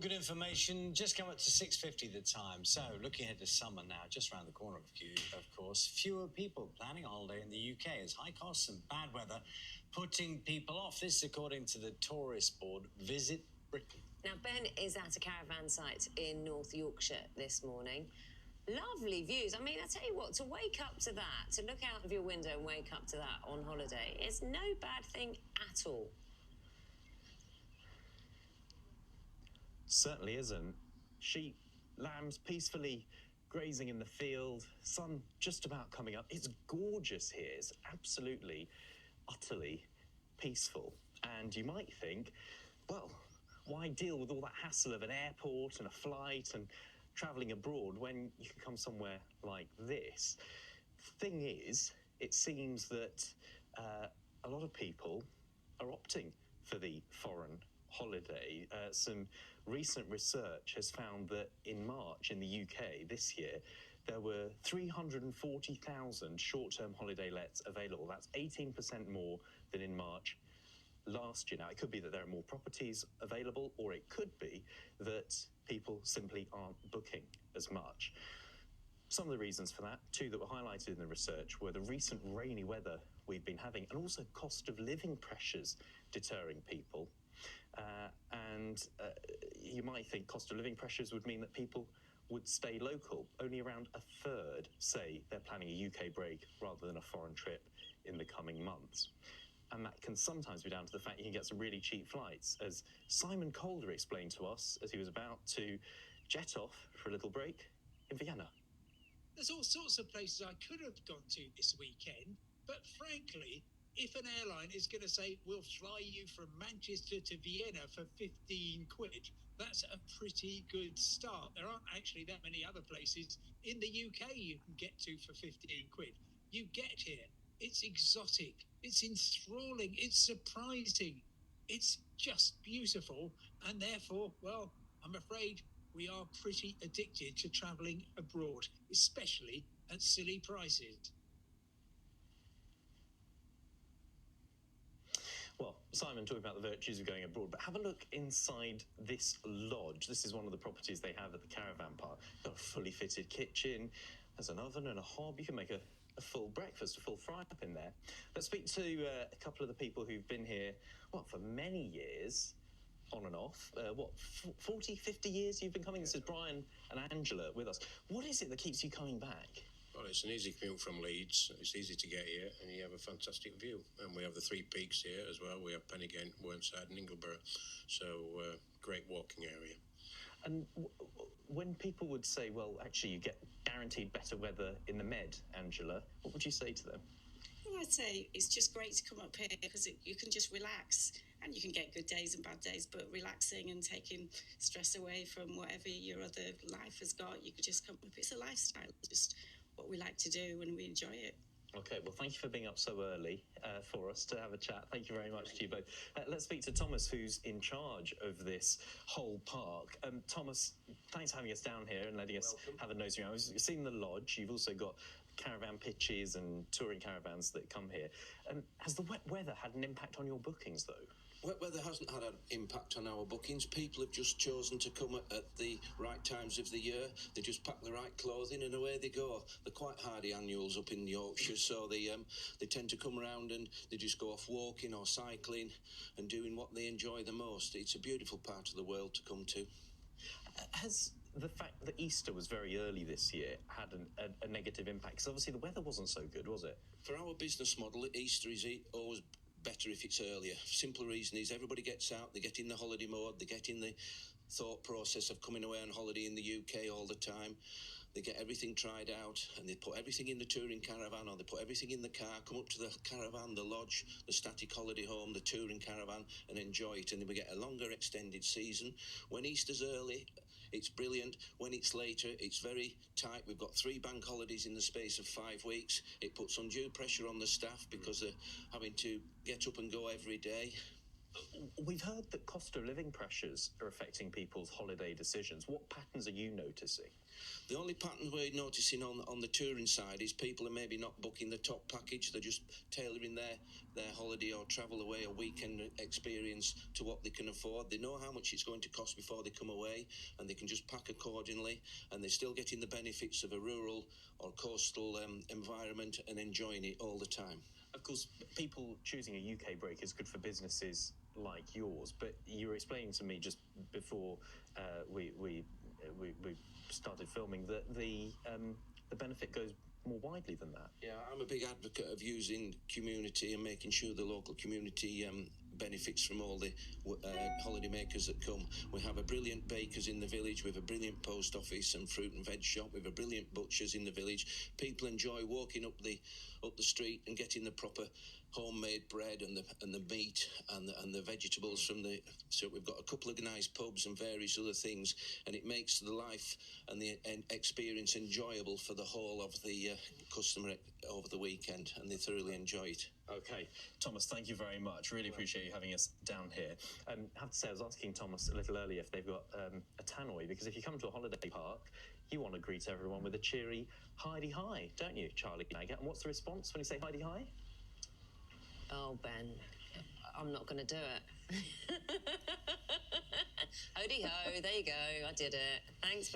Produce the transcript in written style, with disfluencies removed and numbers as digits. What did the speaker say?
good information. Just come up to 6:50 the time. So, looking ahead to summer now, just around the corner of course. Fewer people planning a holiday in the UK as high costs and bad weather putting people off. This is according to the tourist board Visit Britain. Now, Ben is at a caravan site in North Yorkshire this morning. Lovely views. I mean, I tell you what, to wake up to that, to look out of your window and wake up to that on holiday, is no bad thing at all. Certainly isn't. Sheep, lambs peacefully grazing in the field, sun just about coming up. It's gorgeous here. It's absolutely, utterly peaceful. And you might think, well, why deal with all that hassle of an airport and a flight and travelling abroad when you can come somewhere like this? Thing is, it seems that a lot of people are opting for the foreign holiday. Some recent research has found that in March in the UK this year, there were 340,000 short-term holiday lets available. That's 18% more than in March last year. Now, it could be that there are more properties available, or it could be that people simply aren't booking as much. Some of the reasons for that, two that were highlighted in the research, were the recent rainy weather we've been having and also cost of living pressures deterring people. You might think cost of living pressures would mean that people would stay local. Only around a third say they're planning a UK break rather than a foreign trip in the coming months. And that can sometimes be down to the fact you can get some really cheap flights, as Simon Calder explained to us as he was about to jet off for a little break in Vienna. There's all sorts of places I could have gone to this weekend, but frankly, if an airline is going to say, we'll fly you from Manchester to Vienna for 15 quid, that's a pretty good start. There aren't actually that many other places in the UK you can get to for 15 quid. You get here, it's exotic, it's enthralling, it's surprising, it's just beautiful, and therefore, well, I'm afraid we are pretty addicted to travelling abroad, especially at silly prices. Well, Simon talking about the virtues of going abroad, but have a look inside this lodge. This is one of the properties they have at the caravan park. Got a fully fitted kitchen, there's an oven and a hob. You can make a full breakfast, a full fry-up in there. Let's speak to a couple of the people who've been here, well, for many years, on and off. 40, 50 years you've been coming? This is Brian and Angela with us. What is it that keeps you coming back? Well, it's an easy commute from Leeds. It's easy to get here, and you have a fantastic view. And we have the three peaks here as well. We have Pennygent, Whernside and Ingleborough. So, great walking area. And when people would say, well, actually, you get guaranteed better weather in the Med, Angela, what would you say to them? Well, I'd say it's just great to come up here because you can just relax, and you can get good days and bad days, but relaxing and taking stress away from whatever your other life has got, you could just come up. It's a lifestyle, just what we like to do, and we enjoy it. Okay, well, thank you for being up so early for us to have a chat. Thank you very much to you both. Let's speak to Thomas, who's in charge of this whole park. Thomas, thanks for having us down here and letting us have a nosy around. You've seen the lodge. You've also got caravan pitches and touring caravans that come here. Has the wet weather had an impact on your bookings, though? Wet weather hasn't had an impact on our bookings. People have just chosen to come at the right times of the year. They just pack the right clothing and away they go. They're quite hardy annuals up in Yorkshire, so they tend to come around and they just go off walking or cycling and doing what they enjoy the most. It's a beautiful part of the world to come to. Has the fact that Easter was very early this year had a negative impact? Because obviously the weather wasn't so good, was it? For our business model, Easter is always better if it's earlier. Simple reason is everybody gets out, they get in the holiday mode, they get in the thought process of coming away on holiday in the UK all the time. They get everything tried out and they put everything in the touring caravan, or they put everything in the car, come up to the caravan, the lodge, the static holiday home, the touring caravan, and enjoy it. And then we get a longer extended season. When Easter's early, it's brilliant. When it's later, it's very tight. We've got 3 bank holidays in the space of 5 weeks. It puts undue pressure on the staff because they're having to get up and go every day. We've heard that cost of living pressures are affecting people's holiday decisions. What patterns are you noticing? The only pattern we're noticing on the touring side is people are maybe not booking the top package. They're just tailoring their holiday or travel away or weekend experience to what they can afford. They know how much it's going to cost before they come away, and they can just pack accordingly, and they're still getting the benefits of a rural or coastal environment and enjoying it all the time. Of course, people choosing a UK break is good for businesses like yours, but you were explaining to me just before we started filming that the benefit goes more widely than that. Yeah, I'm a big advocate of using community and making sure the local community benefits from all the holidaymakers that come. We have a brilliant bakers in the village, we have a brilliant post office and fruit and veg shop, we have a brilliant butchers in the village. People enjoy walking up the street and getting the proper homemade bread and the meat and the vegetables from the. So we've got a couple of nice pubs and various other things, and it makes the life and the experience enjoyable for the whole of the customer over the weekend, and they thoroughly enjoy it. Okay, Thomas, thank you very much. Really appreciate you having us down here. I have to say, I was asking Thomas a little earlier if they've got a tannoy, because if you come to a holiday park, you want to greet everyone with a cheery "Heidi hi," don't you, Charlie Nagger? And what's the response when you say "Heidi hi"? Oh, Ben, I'm not going to do it. Hody ho, there you go, I did it. Thanks,